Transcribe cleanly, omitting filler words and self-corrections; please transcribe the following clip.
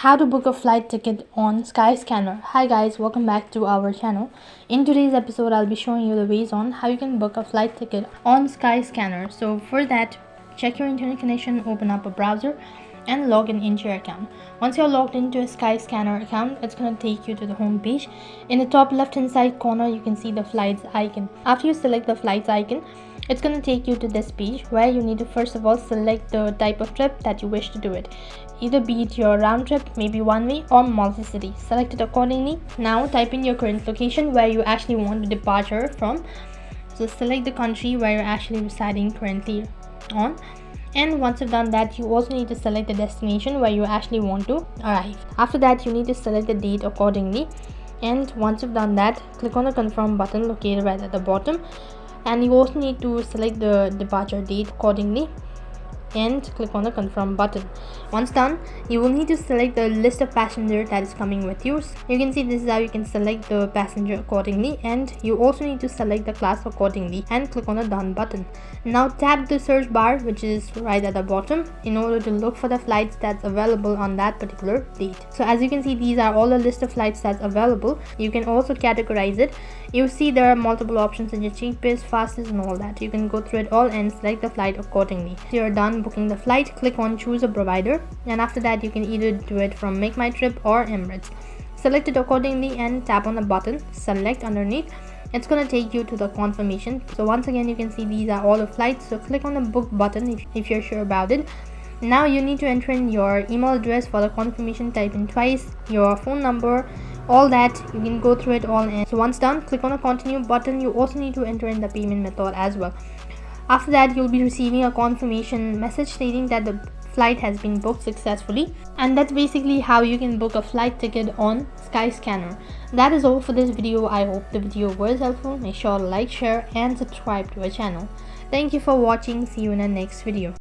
How to book a flight ticket on Skyscanner. Hi guys, welcome back to our channel. In today's episode, I'll be showing you the ways on how you can book a flight ticket on Skyscanner. So for that, check your internet connection, open up a browser and log into your account. Once you're logged into a Skyscanner account, it's going to take you to the home page. In the top left hand side corner, you can see the flights icon. After you select the flights icon, it's going to take you to this page where you need to first of all select the type of trip that you wish to do it. Either be it your round trip, maybe one way, or multi-city. Select it accordingly. Now type in your current location where you actually want to departure from. So select the country where you're actually residing currently on. And once you've done that, you also need to select the destination where you actually want to arrive. After that, you need to select the date accordingly. And once you've done that, click on the confirm button located right at the bottom. And you also need to select the departure date accordingly and click on the confirm button. Once done, you will need to select the list of passengers that is coming with you. You can see this is how you can select the passenger accordingly, and you also need to select the class accordingly and click on the done button. Now tap the search bar, which is right at the bottom, in order to look for the flights that's available on that particular date. So as you can see, these are all the list of flights that's available. You can also categorize it. You see there are multiple options such as cheapest, fastest and all that. You can go through it all and select the flight accordingly. If you're done booking the flight, click on choose a provider, and after that you can either do it from Make My Trip or Emirates. Select it accordingly and tap on the button, select underneath. It's going to take you to the confirmation. So once again, you can see these are all the flights, so click on the book button if you're sure about it. Now you need to enter in your email address for the confirmation, type in twice, your phone number, all that. You can go through it all, and so once done, click on the continue button. You also need to enter in the payment method as well. After that, you'll be receiving a confirmation message stating that the flight has been booked successfully, and that's basically how you can book a flight ticket on Skyscanner. That is all for this video. I hope the video was helpful. Make sure to like, share and subscribe to our channel. Thank you for watching. See you in the next video.